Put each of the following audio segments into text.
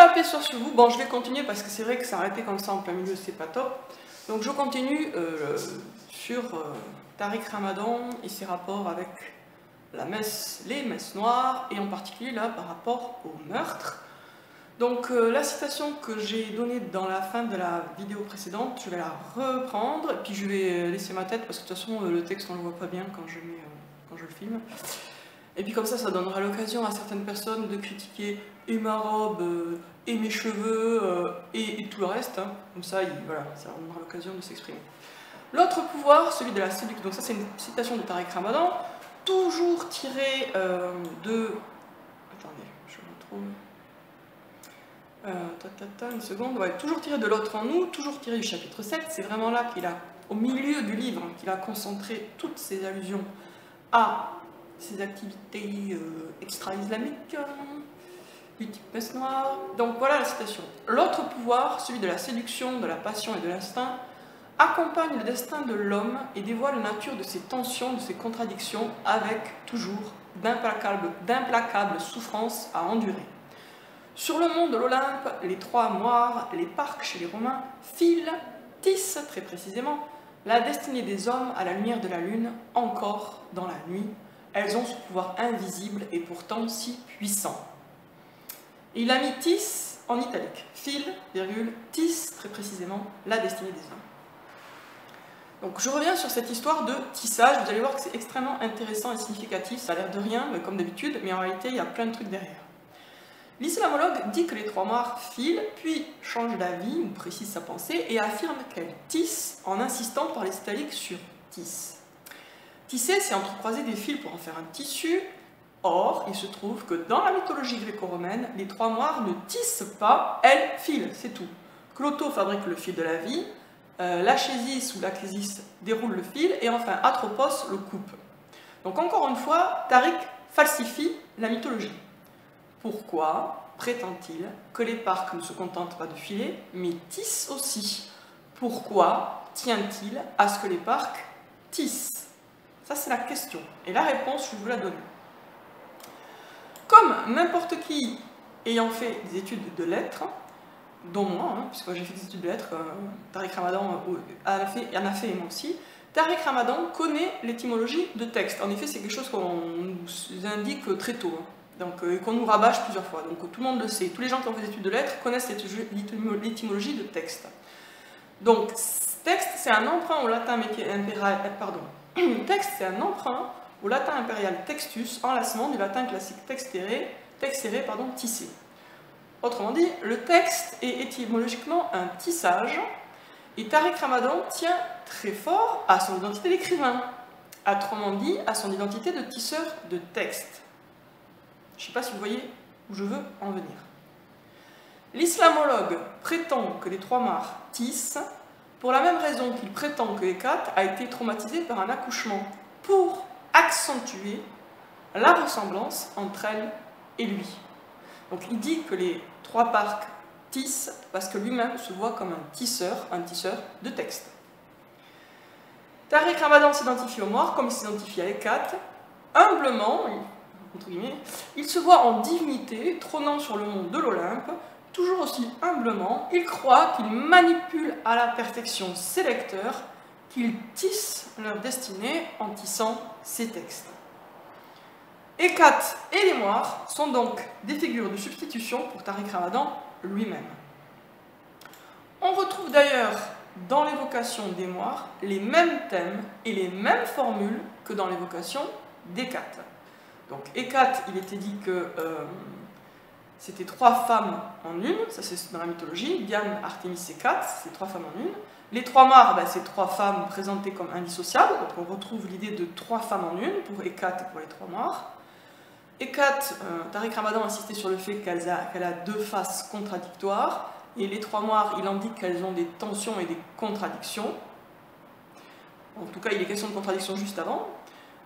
paix soit sur vous. Bon, je vais continuer parce que c'est vrai que s'arrêter comme ça en plein milieu, c'est pas top. Donc je continue sur Tariq Ramadan et ses rapports avec la messe, les messes noires, et en particulier là par rapport au meurtre. Donc la citation que j'ai donnée dans la fin de la vidéo précédente, je vais la reprendre, et puis je vais laisser ma tête, parce que de toute façon le texte on le voit pas bien quand je le filme. Et puis comme ça donnera l'occasion à certaines personnes de critiquer et ma robe, et mes cheveux, et tout le reste. Hein. Comme ça, voilà, ça donnera l'occasion de s'exprimer. L'autre pouvoir, celui de la séduction. Donc ça c'est une citation de Tariq Ramadan, toujours tirée de... Attendez, je retrouve... une seconde, ouais, toujours tiré de l'autre en nous, toujours tiré du chapitre 7, c'est vraiment là qu'il a, au milieu du livre, qu'il a concentré toutes ces allusions à ces activités extra-islamiques, du type messe noire. Donc voilà la citation. L'autre pouvoir, celui de la séduction, de la passion et de l'instinct, accompagne le destin de l'homme et dévoile la nature de ses tensions, de ses contradictions, avec toujours d'implacables souffrances à endurer. Sur le mont de l'Olympe, les trois moires, les parcs chez les Romains, filent, tissent très précisément, la destinée des hommes à la lumière de la lune, encore dans la nuit. Elles ont ce pouvoir invisible et pourtant si puissant. Et il a mis tisse en italique. File, virgule, tisse très précisément la destinée des hommes. Donc je reviens sur cette histoire de tissage. Vous allez voir que c'est extrêmement intéressant et significatif. Ça a l'air de rien, mais comme d'habitude, mais en réalité, il y a plein de trucs derrière. L'islamologue dit que les trois moires filent, puis change d'avis, ou précise sa pensée, et affirme qu'elles tissent en insistant par les italiques sur tisse. Tisser, c'est entrecroiser des fils pour en faire un tissu. Or, il se trouve que dans la mythologie gréco-romaine, les trois moires ne tissent pas, elles filent, c'est tout. Cloto fabrique le fil de la vie, l'Achésis ou l'Aclésis déroule le fil, et enfin Atropos le coupe. Donc encore une fois, Tariq falsifie la mythologie. Pourquoi prétend-il que les parcs ne se contentent pas de filer, mais tissent aussi? Pourquoi tient-il à ce que les parcs tissent? Ça, c'est la question. Et la réponse, je vais vous la donner. Comme n'importe qui ayant fait des études de lettres, dont moi, hein, puisque j'ai fait des études de lettres, Tariq Ramadan en a fait et moi aussi, Tariq Ramadan connaît l'étymologie de texte. En effet, c'est quelque chose qu'on nous indique très tôt. Hein. Donc, qu'on nous rabâche plusieurs fois. Donc tout le monde le sait. Tous les gens qui ont fait des études de lettres connaissent l'étymologie de texte. Donc, texte, c'est un emprunt au latin impérial, texte, c'est un emprunt au latin impérial textus, enlacement du latin classique textere, tisser. Autrement dit, le texte est étymologiquement un tissage, et Tariq Ramadan tient très fort à son identité d'écrivain, autrement dit, à son identité de tisseur de texte. Je ne sais pas si vous voyez où je veux en venir. L'islamologue prétend que les trois moires tissent pour la même raison qu'il prétend que Hécate a été traumatisée par un accouchement, pour accentuer la ressemblance entre elle et lui. Donc il dit que les trois parcs tissent parce que lui-même se voit comme un tisseur de texte. Tariq Ramadan s'identifie aux moires comme il s'identifie à Hécate, humblement, entre guillemets, il se voit en divinité, trônant sur le mont de l'Olympe, toujours aussi humblement, il croit qu'il manipule à la perfection ses lecteurs, qu'il tisse leur destinée en tissant ses textes. Hécate et les moires sont donc des figures de substitution pour Tariq Ramadan lui-même. On retrouve d'ailleurs dans l'évocation des moires les mêmes thèmes et les mêmes formules que dans l'évocation d'Hécate. Donc Hécate, il était dit que c'était trois femmes en une, ça c'est dans la mythologie, Diane, Artémis et Hécate, c'est trois femmes en une. Les trois moires, ben, c'est trois femmes présentées comme indissociables, donc on retrouve l'idée de trois femmes en une pour Hécate et pour les trois moires. Hécate, Tariq Ramadan insistait sur le fait qu'elle a deux faces contradictoires, et les trois moires, il indique qu'elles ont des tensions et des contradictions. En tout cas, il est question de contradiction juste avant.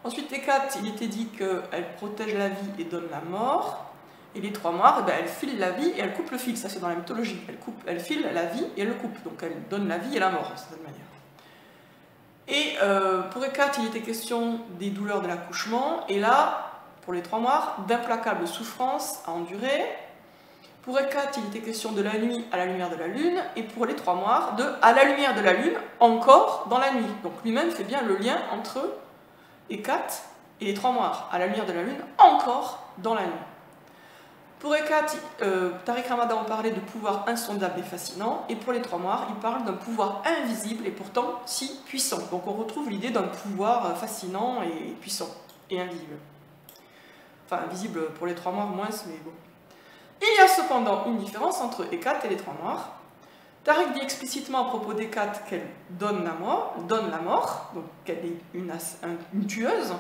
Ensuite, Hécate, il était dit qu'elle protège la vie et donne la mort. Et les trois moires, eh ben, elles filent la vie et elles coupent le fil. Ça, c'est dans la mythologie. Elle file la vie et elle le coupe. Donc, elle donne la vie et la mort, de cette manière. Et pour Hécate, il était question des douleurs de l'accouchement. Et là, pour les trois moires, d'implacables souffrances à endurer. Pour Hécate, il était question de la nuit à la lumière de la lune, et pour les trois moires, de à la lumière de la lune, encore dans la nuit. Donc lui-même fait bien le lien entre Hécate et les trois moires, à la lumière de la lune, encore dans la nuit. Pour Hécate, Tariq Ramadan parlait de pouvoir insondable et fascinant, et pour les trois moires, il parle d'un pouvoir invisible et pourtant si puissant. Donc on retrouve l'idée d'un pouvoir fascinant et puissant, et invisible. Enfin, invisible pour les trois moires moins, mais bon. Il y a cependant une différence entre Hécate et les trois moires. Tariq dit explicitement à propos d'Hécate qu'elle donne la mort, donc qu'elle est une tueuse,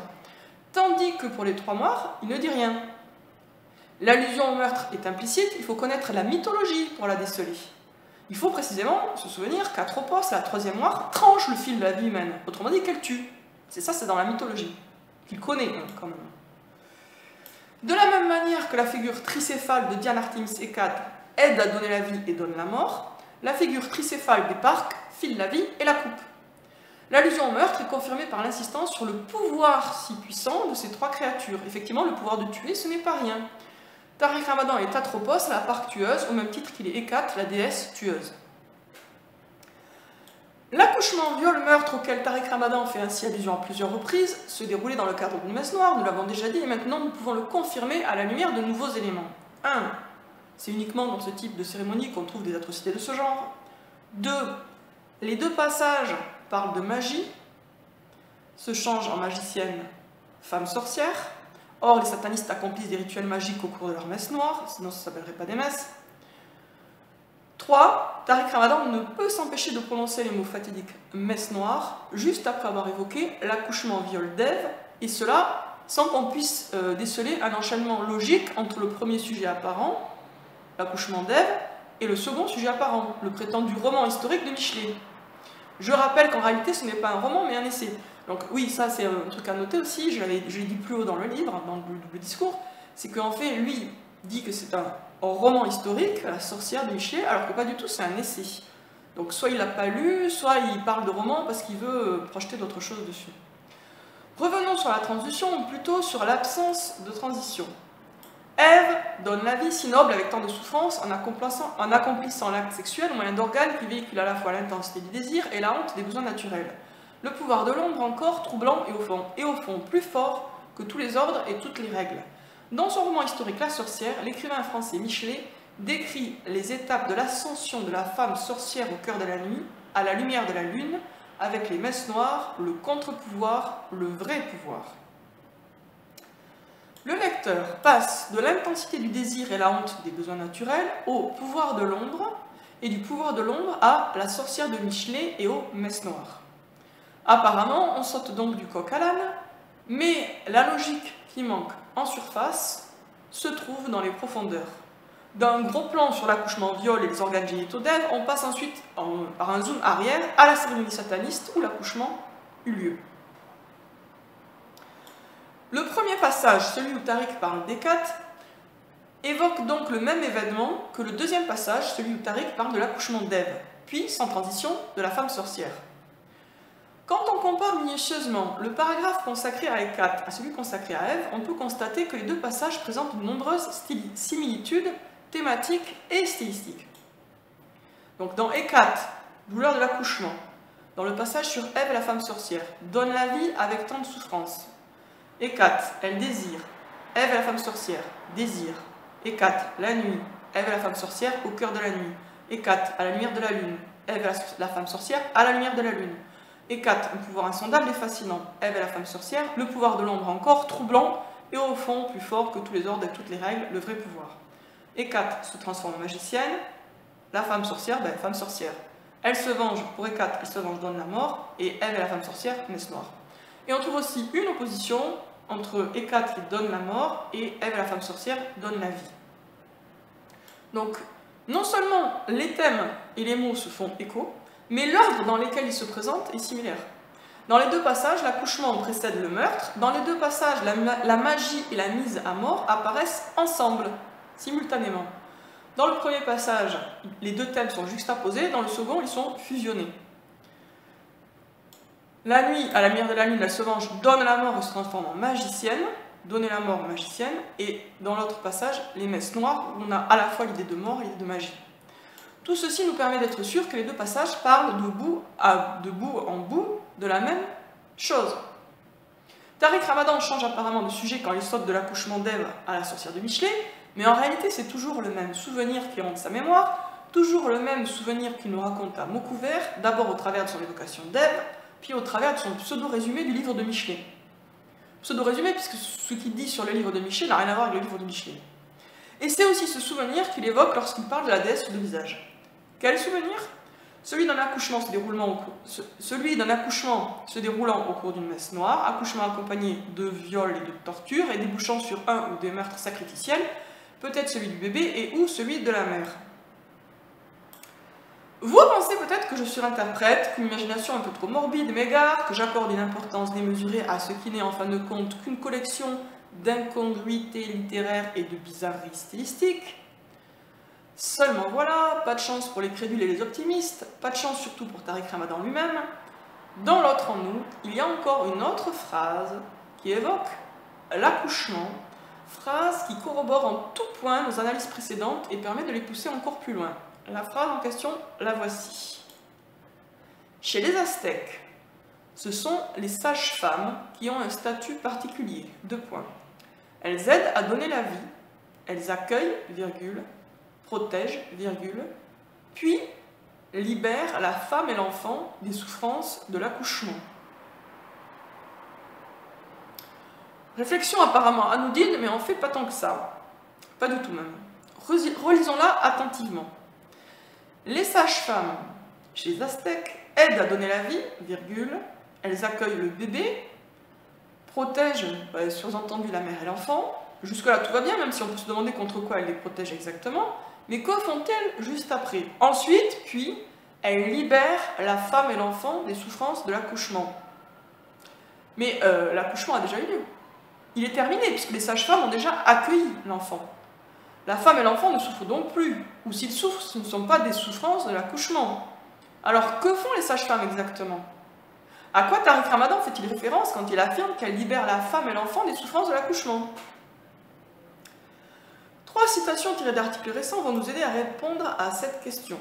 tandis que pour les trois moires, il ne dit rien. L'allusion au meurtre est implicite, il faut connaître la mythologie pour la déceler. Il faut précisément se souvenir qu'Atropos, la troisième moire, tranche le fil de la vie humaine, autrement dit qu'elle tue. C'est ça, c'est dans la mythologie, qu'il connaît quand même. De la même manière que la figure tricéphale de Diane Artemis Hécate aide à donner la vie et donne la mort, la figure tricéphale d'Éparque file la vie et la coupe. L'allusion au meurtre est confirmée par l'insistance sur le pouvoir si puissant de ces trois créatures. Effectivement, le pouvoir de tuer, ce n'est pas rien. Tariq Ramadan est Atropos, la parque tueuse, au même titre qu'il est Hécate, la déesse tueuse. L'accouchement viol-meurtre auquel Tariq Ramadan fait ainsi allusion à plusieurs reprises se déroulait dans le cadre d'une messe noire, nous l'avons déjà dit, et maintenant nous pouvons le confirmer à la lumière de nouveaux éléments. 1. C'est uniquement dans ce type de cérémonie qu'on trouve des atrocités de ce genre. 2. Les deux passages parlent de magie, se changent en magicienne, femme sorcière. Or, les satanistes accomplissent des rituels magiques au cours de leur messe noire, sinon ça ne s'appellerait pas des messes. 3. Tariq Ramadan ne peut s'empêcher de prononcer les mots fatidiques messe noire, juste après avoir évoqué l'accouchement viol d'Ève, et cela sans qu'on puisse déceler un enchaînement logique entre le premier sujet apparent, l'accouchement d'Ève, et le second sujet apparent, le prétendu roman historique de Michelet. Je rappelle qu'en réalité ce n'est pas un roman mais un essai. Donc oui, ça c'est un truc à noter aussi, je l'ai dit plus haut dans le livre, dans le discours, c'est qu'en fait lui dit que c'est un roman historique, La sorcière de Michelet, alors que pas du tout, c'est un essai. Donc soit il l'a pas lu, soit il parle de roman parce qu'il veut projeter d'autres choses dessus. Revenons sur la transition, ou plutôt sur l'absence de transition. Ève donne la vie si noble avec tant de souffrance en accomplissant l'acte sexuel au moyen d'organes qui véhiculent à la fois l'intensité du désir et la honte des besoins naturels. Le pouvoir de l'ombre encore, troublant et au fond plus fort que tous les ordres et toutes les règles. Dans son roman historique La sorcière, l'écrivain français Michelet décrit les étapes de l'ascension de la femme sorcière au cœur de la nuit, à la lumière de la lune, avec les messes noires, le contre-pouvoir, le vrai pouvoir. Le lecteur passe de l'intensité du désir et la honte des besoins naturels au pouvoir de l'ombre, et du pouvoir de l'ombre à la sorcière de Michelet et aux messes noires. Apparemment, on saute donc du coq à l'âne, mais la logique qui manque en surface se trouve dans les profondeurs. D'un gros plan sur l'accouchement viol et les organes génitaux d'Ève, on passe ensuite par un zoom arrière à la cérémonie sataniste où l'accouchement eut lieu. Le premier passage, celui où Tariq parle d'Hécate, évoque donc le même événement que le deuxième passage, celui où Tariq parle de l'accouchement d'Ève, puis, sans transition, de la femme sorcière. Quand on compare minutieusement le paragraphe consacré à Hécate à celui consacré à Ève, on peut constater que les deux passages présentent de nombreuses similitudes thématiques et stylistiques. Donc dans Hécate, douleur de l'accouchement, dans le passage sur Ève et la femme sorcière, donne la vie avec tant de souffrance. Hécate, elle désire. Ève et la femme sorcière, désire. Hécate, la nuit. Ève et la femme sorcière, au cœur de la nuit. Hécate, à la lumière de la lune. Ève et la femme sorcière, à la lumière de la lune. Hécate, un pouvoir insondable et fascinant. Ève et la femme sorcière, le pouvoir de l'ombre encore, troublant, et au fond, plus fort que tous les ordres et toutes les règles, le vrai pouvoir. Hécate se transforme en magicienne, la femme sorcière, femme sorcière. Elle se venge, pour Hécate, elle se venge, donne la mort, et Ève et la femme sorcière, messe noire. Et on trouve aussi une opposition entre Hécate qui donne la mort, et Ève et la femme sorcière donne la vie. Donc, non seulement les thèmes et les mots se font écho, mais l'ordre dans lequel ils se présentent est similaire. Dans les deux passages, l'accouchement précède le meurtre. Dans les deux passages, la magie et la mise à mort apparaissent ensemble, simultanément. Dans le premier passage, les deux thèmes sont juxtaposés. Dans le second, ils sont fusionnés. La nuit, à la lumière de la lune, elle se venge, donne la mort et se transforme en magicienne. donner la mort aux magiciennes, et dans l'autre passage, les messes noires, où on a à la fois l'idée de mort et l'idée de magie. Tout ceci nous permet d'être sûr que les deux passages parlent de bout en bout de la même chose. Tariq Ramadan change apparemment de sujet quand il saute de l'accouchement d'Ève à la sorcière de Michelet, mais en réalité c'est toujours le même souvenir qui hante sa mémoire, toujours le même souvenir qu'il nous raconte à mots couverts, d'abord au travers de son évocation d'Ève, puis au travers de son pseudo-résumé du livre de Michelet. Pseudo-résumé puisque ce qu'il dit sur le livre de Michelet n'a rien à voir avec le livre de Michelet. Et c'est aussi ce souvenir qu'il évoque lorsqu'il parle de la déesse de visage. Quel souvenir? Celui d'un accouchement se déroulant au cours d'une messe noire, accouchement accompagné de viols et de tortures et débouchant sur un ou des meurtres sacrificiels, peut-être celui du bébé et ou celui de la mère. Vous pensez peut-être que je surinterprète, qu'une imagination un peu trop morbide m'égare, que j'accorde une importance démesurée à ce qui n'est en fin de compte qu'une collection d'incongruités littéraires et de bizarreries stylistiques. Seulement voilà, pas de chance pour les crédules et les optimistes, pas de chance surtout pour Tariq Ramadan lui-même. Dans l'autre en nous, il y a encore une autre phrase qui évoque l'accouchement, phrase qui corrobore en tout point nos analyses précédentes et permet de les pousser encore plus loin. La phrase en question, la voici. Chez les Aztèques, ce sont les sages-femmes qui ont un statut particulier. 2 points. Elles aident à donner la vie, elles accueillent, virgule, protègent, virgule, puis libèrent la femme et l'enfant des souffrances de l'accouchement. Réflexion apparemment anodine, mais en fait pas tant que ça. Pas du tout même. Relisons-la attentivement. Les sages-femmes, chez les Aztèques, aident à donner la vie, virgule, elles accueillent le bébé, protègent, sous-entendu, la mère et l'enfant. Jusque-là, tout va bien, même si on peut se demander contre quoi elles les protègent exactement. Mais que font-elles juste après? Ensuite, puis, elles libèrent la femme et l'enfant des souffrances de l'accouchement. Mais l'accouchement a déjà eu lieu. Il est terminé, puisque les sages-femmes ont déjà accueilli l'enfant. La femme et l'enfant ne souffrent donc plus. Ou s'ils souffrent, ce ne sont pas des souffrances de l'accouchement. Alors, que font les sages-femmes exactement? À quoi Tariq Ramadan fait-il référence quand il affirme qu'elle libère la femme et l'enfant des souffrances de l'accouchement? 3 citations tirées d'articles récents vont nous aider à répondre à cette question.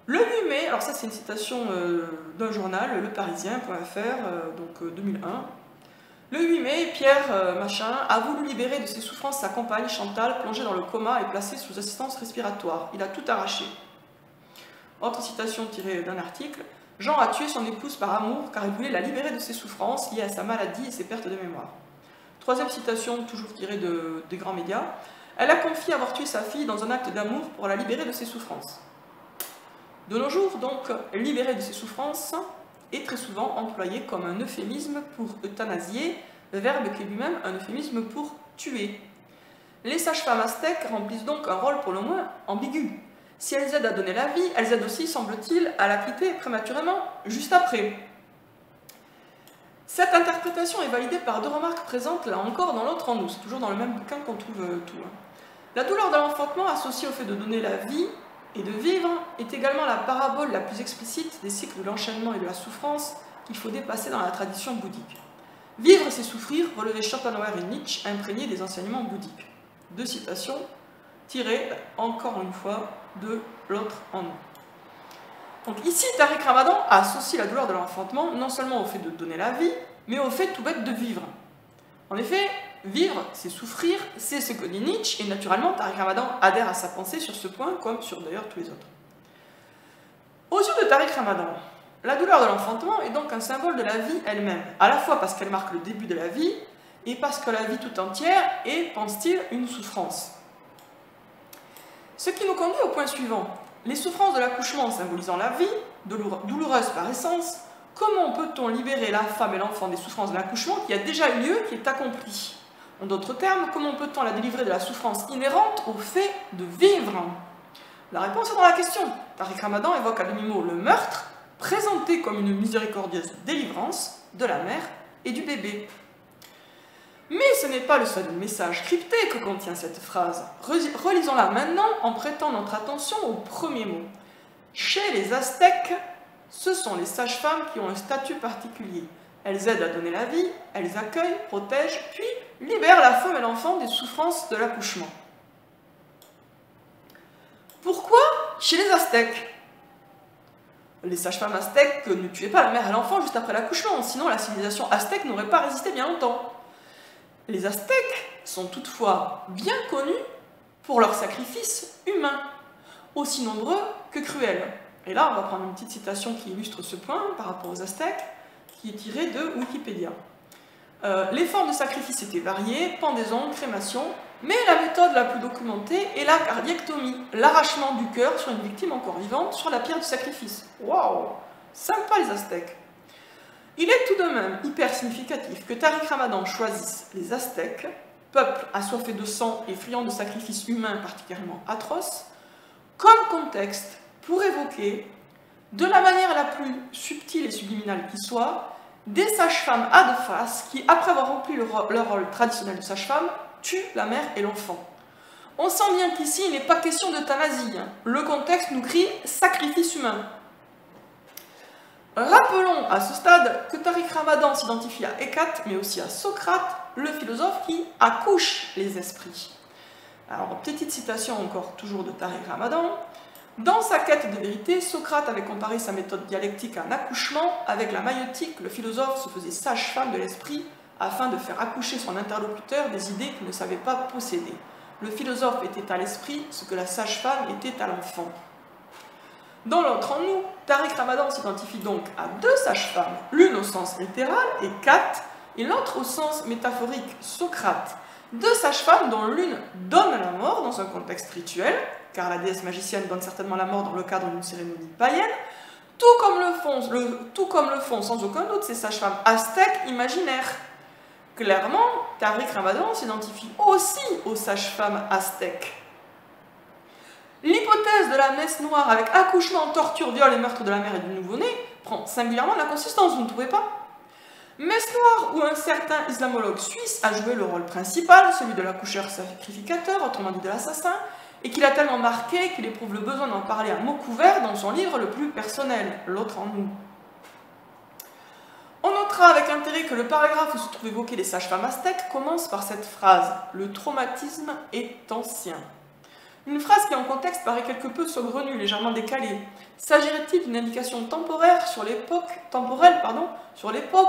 Le 8 mai, alors ça c'est une citation d'un journal, leparisien.fr, donc 2001. Le 8 mai, Pierre Machin a voulu libérer de ses souffrances sa compagne Chantal, plongée dans le coma et placée sous assistance respiratoire. Il a tout arraché. Autre citation tirée d'un article. Jean a tué son épouse par amour car il voulait la libérer de ses souffrances liées à sa maladie et ses pertes de mémoire. 3e citation, toujours tirée des grands médias. Elle a confié avoir tué sa fille dans un acte d'amour pour la libérer de ses souffrances. De nos jours, donc, libérer de ses souffrances est très souvent employé comme un euphémisme pour euthanasier, verbe qui est lui-même un euphémisme pour tuer. Les sages-femmes aztèques remplissent donc un rôle pour le moins ambigu. Si elles aident à donner la vie, elles aident aussi, semble-t-il, à la quitter prématurément, juste après. Cette interprétation est validée par 2 remarques présentes là encore dans l'autre en nous, c'est toujours dans le même bouquin qu'on trouve tout. La douleur de l'enfantement associée au fait de donner la vie et de vivre est également la parabole la plus explicite des cycles de l'enchaînement et de la souffrance qu'il faut dépasser dans la tradition bouddhique. Vivre, c'est souffrir, relevait Schopenhauer et Nietzsche, imprégnés des enseignements bouddhiques. 2 citations tirées, encore une fois, de l'autre en nous. Donc ici, Tariq Ramadan associe la douleur de l'enfantement non seulement au fait de donner la vie, mais au fait tout bête de vivre. En effet, vivre, c'est souffrir, c'est ce que dit Nietzsche, et naturellement, Tariq Ramadan adhère à sa pensée sur ce point, comme sur d'ailleurs tous les autres. Aux yeux de Tariq Ramadan, la douleur de l'enfantement est donc un symbole de la vie elle-même, à la fois parce qu'elle marque le début de la vie, et parce que la vie tout entière est, pense-t-il, une souffrance. Ce qui nous conduit au point suivant. Les souffrances de l'accouchement symbolisant la vie, douloureuse par essence, comment peut-on libérer la femme et l'enfant des souffrances de l'accouchement qui a déjà eu lieu, qui est accompli? En d'autres termes, comment peut-on la délivrer de la souffrance inhérente au fait de vivre? La réponse est dans la question. Tariq Ramadan évoque à demi-mot le meurtre, présenté comme une miséricordieuse délivrance de la mère et du bébé. Mais ce n'est pas le seul message crypté que contient cette phrase. Relisons-la maintenant en prêtant notre attention au premier mot. Chez les Aztèques, ce sont les sages-femmes qui ont un statut particulier. Elles aident à donner la vie, elles accueillent, protègent, puis libèrent la femme et l'enfant des souffrances de l'accouchement. Pourquoi chez les Aztèques? Les sages-femmes aztèques ne tuaient pas la mère et l'enfant juste après l'accouchement, sinon la civilisation aztèque n'aurait pas résisté bien longtemps. Les Aztèques sont toutefois bien connus pour leurs sacrifices humains, aussi nombreux que cruels. Et là, on va prendre une petite citation qui illustre ce point par rapport aux Aztèques, qui est tirée de Wikipédia. Les formes de sacrifice étaient variées, pendaison, crémation, mais la méthode la plus documentée est la cardiectomie, l'arrachement du cœur sur une victime encore vivante sur la pierre du sacrifice. Waouh! Sympa les Aztèques! Il est tout de même hyper significatif que Tariq Ramadan choisisse les Aztèques, peuple assoiffé de sang et friand de sacrifices humains particulièrement atroces, comme contexte pour évoquer, de la manière la plus subtile et subliminale qui soit, des sages-femmes à deux faces qui, après avoir rempli leur rôle traditionnel de sage-femme, tuent la mère et l'enfant. On sent bien qu'ici, il n'est pas question d'euthanasie. Le contexte nous crie sacrifice humain. Rappelons à ce stade que Tariq Ramadan s'identifie à Hécate, mais aussi à Socrate, le philosophe qui accouche les esprits. Alors, petite citation encore toujours de Tariq Ramadan. Dans sa quête de vérité, Socrate avait comparé sa méthode dialectique à un accouchement. Avec la maïotique, le philosophe se faisait sage-femme de l'esprit afin de faire accoucher son interlocuteur des idées qu'il ne savait pas posséder. Le philosophe était à l'esprit ce que la sage-femme était à l'enfant. Dans l'autre en nous, Tariq Ramadan s'identifie donc à deux sages-femmes, l'une au sens littéral, Hécate, et l'autre au sens métaphorique, Socrate. Deux sages-femmes dont l'une donne la mort dans un contexte rituel, car la déesse magicienne donne certainement la mort dans le cadre d'une cérémonie païenne, tout comme le font sans aucun doute ces sages-femmes aztèques imaginaires. Clairement, Tariq Ramadan s'identifie aussi aux sages-femmes aztèques. L'hypothèse de la messe noire avec accouchement, torture, viol et meurtre de la mère et du nouveau-né prend singulièrement de la consistance, vous ne trouvez pas? Messe noire où un certain islamologue suisse a joué le rôle principal, celui de l'accoucheur sacrificateur, autrement dit de l'assassin, et qu'il a tellement marqué qu'il éprouve le besoin d'en parler à mots couverts dans son livre le plus personnel, L'autre en nous. On notera avec intérêt que le paragraphe où se trouvent évoquées les sages-femmes aztèques commence par cette phrase « Le traumatisme est ancien ». Une phrase qui en contexte paraît quelque peu saugrenue, légèrement décalée. S'agirait-il d'une indication temporelle sur l'époque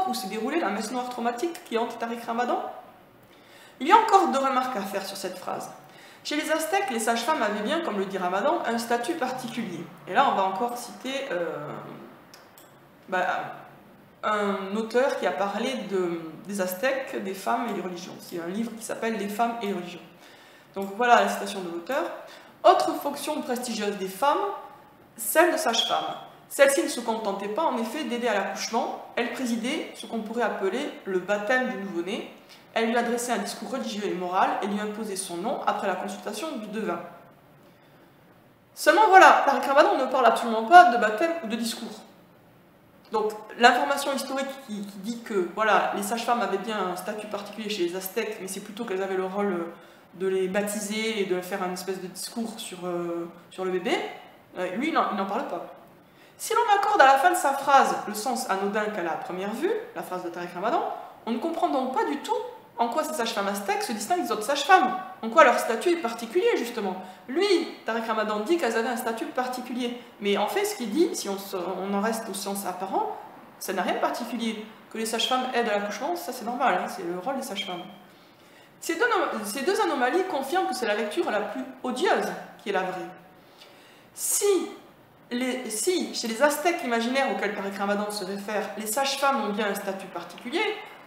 où s'est déroulée la messe noire traumatique qui hante Tariq Ramadan? Il y a encore deux remarques à faire sur cette phrase. Chez les Aztèques, les sages-femmes avaient bien, comme le dit Ramadan, un statut particulier. Et là, on va encore citer un auteur qui a parlé des Aztèques, des femmes et des religions. C'est un livre qui s'appelle « Les femmes et les religions ». Donc voilà la citation de l'auteur. Autre fonction prestigieuse des femmes, celle de sage-femme. Celle-ci ne se contentait pas en effet d'aider à l'accouchement, elle présidait ce qu'on pourrait appeler le baptême du nouveau-né. Elle lui adressait un discours religieux et moral et lui imposait son nom après la consultation du devin. Seulement voilà, Tariq Ramadan ne parle absolument pas de baptême ou de discours. Donc l'information historique qui dit que voilà, les sages-femmes avaient bien un statut particulier chez les Aztèques, mais c'est plutôt qu'elles avaient le rôle de les baptiser et de faire une espèce de discours sur le bébé, lui il n'en parle pas. Si l'on accorde à la fin de sa phrase le sens anodin qu'elle a à première vue, la phrase de Tariq Ramadan, on ne comprend donc pas du tout en quoi ces sages-femmes aztèques se distinguent des autres sages-femmes, en quoi leur statut est particulier justement. Lui, Tariq Ramadan dit qu'elles avaient un statut particulier, mais en fait ce qu'il dit, si on en reste au sens apparent, ça n'a rien de particulier. Que les sages-femmes aident à l'accouchement, ça c'est normal, hein, c'est le rôle des sages-femmes. Ces deux anomalies confirment que c'est la lecture la plus odieuse qui est la vraie. Si, chez les Aztèques imaginaires auxquels Tariq Ramadan se réfère, les sages-femmes ont bien un statut particulier,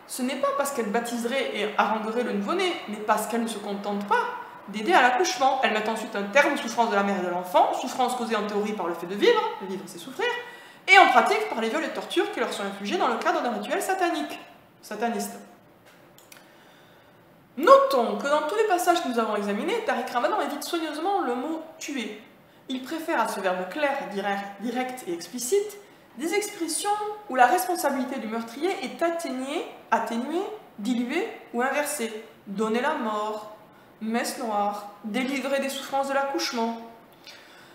ce n'est pas parce qu'elles baptiseraient et harangueraient le nouveau-né, mais parce qu'elles ne se contentent pas d'aider à l'accouchement. Elles mettent ensuite un terme aux souffrances de la mère et de l'enfant, souffrances causées en théorie par le fait de vivre c'est souffrir, et en pratique par les viols et tortures qui leur sont infligés dans le cadre d'un rituel sataniste. Notons que dans tous les passages que nous avons examinés, Tariq Ramadan évite soigneusement le mot « tuer ». Il préfère à ce verbe clair, direct et explicite des expressions où la responsabilité du meurtrier est atténuée, diluée ou inversée. Donner la mort, messe noire, délivrer des souffrances de l'accouchement.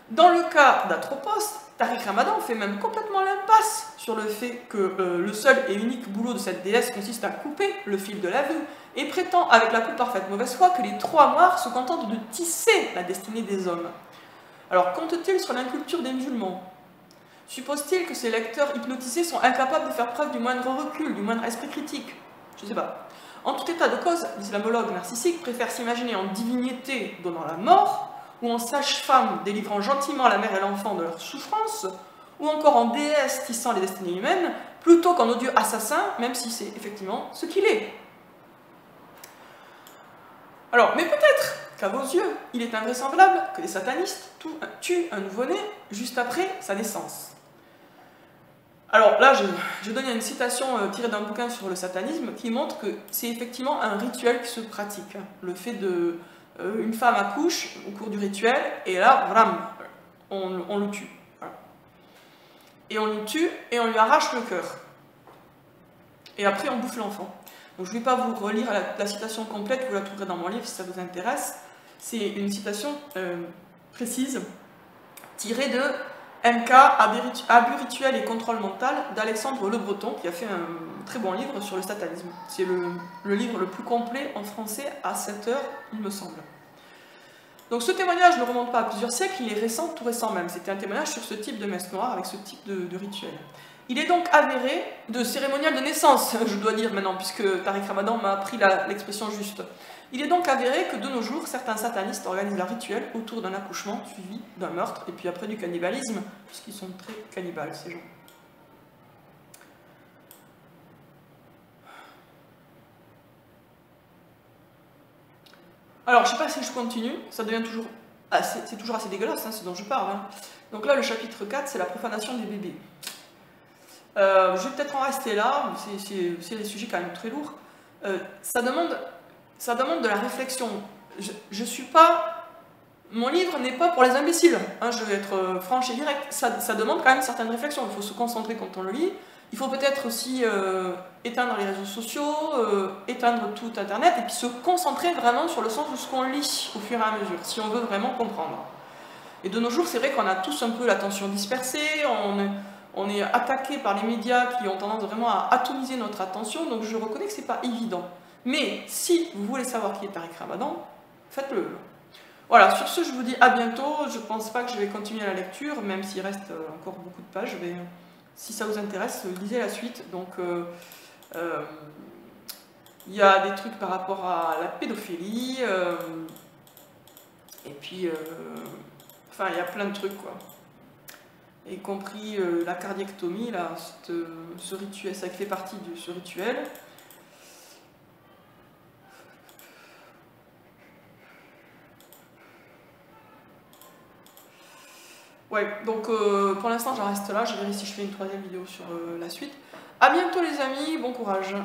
Dans le cas d'Atropos, Tariq Ramadan fait même complètement l'impasse sur le fait que le seul et unique boulot de cette déesse consiste à couper le fil de la vie, et prétend avec la plus parfaite mauvaise foi que les trois noirs se contentent de tisser la destinée des hommes. Alors compte-t-il sur l'inculture des musulmans? Suppose-t-il que ces lecteurs hypnotisés sont incapables de faire preuve du moindre recul, du moindre esprit critique? Je ne sais pas. En tout état de cause, l'islamologue narcissique préfère s'imaginer en divinité donnant la mort, ou en sage-femme délivrant gentiment la mère et l'enfant de leur souffrance, ou encore en déesse tissant les destinées humaines, plutôt qu'en odieux assassin, même si c'est effectivement ce qu'il est. Alors, mais peut-être qu'à vos yeux, il est invraisemblable que les satanistes tuent un nouveau-né juste après sa naissance. Alors là, je donne une citation tirée d'un bouquin sur le satanisme qui montre que c'est effectivement un rituel qui se pratique. Le fait de... une femme accouche au cours du rituel, et là, vraiment, on le tue. Voilà. Et on le tue, et on lui arrache le cœur. Et après, on bouffe l'enfant. Donc je ne vais pas vous relire la citation complète, vous la trouverez dans mon livre si ça vous intéresse. C'est une citation précise, tirée de MK, Abus rituel et contrôle mental, d'Alexandre Le Breton, qui a fait un très bon livre sur le satanisme. C'est le livre le plus complet en français à 7 heures, il me semble. Donc ce témoignage ne remonte pas à plusieurs siècles, il est récent, tout récent même. C'était un témoignage sur ce type de messe noire, avec ce type de rituel. Il est donc avéré de cérémonial de naissance, je dois dire maintenant, puisque Tariq Ramadan m'a appris l'expression juste. Il est donc avéré que de nos jours, certains satanistes organisent leur rituel autour d'un accouchement suivi d'un meurtre, et puis après du cannibalisme, puisqu'ils sont très cannibales, ces gens. Alors, je ne sais pas si je continue, ça devient toujours assez, c'est toujours assez dégueulasse, hein, ce dont je parle. Hein. Donc là, le chapitre 4, c'est la profanation des bébés. Je vais peut-être en rester là, c'est des sujets quand même très lourds. Ça demande de la réflexion. Je suis pas... Mon livre n'est pas pour les imbéciles, hein, je vais être franche et directe. Ça demande quand même certaines réflexions, il faut se concentrer quand on le lit. Il faut peut-être aussi éteindre les réseaux sociaux, éteindre tout Internet, et puis se concentrer vraiment sur le sens de ce qu'on lit au fur et à mesure, si on veut vraiment comprendre. Et de nos jours, c'est vrai qu'on a tous un peu l'attention dispersée, on est attaqué par les médias qui ont tendance vraiment à atomiser notre attention, donc je reconnais que c'est pas évident. Mais si vous voulez savoir qui est Tariq Ramadan, faites-le. Voilà, sur ce, je vous dis à bientôt. Je pense pas que je vais continuer la lecture, même s'il reste encore beaucoup de pages. Mais si ça vous intéresse, lisez la suite. Donc, il y a des trucs par rapport à la pédophilie, et puis, enfin, il y a plein de trucs, quoi. Y compris la cardiectomie, là, ce rituel, ça fait partie de ce rituel. Ouais, donc pour l'instant j'en reste là, je verrai si je fais une troisième vidéo sur la suite. A bientôt les amis, bon courage.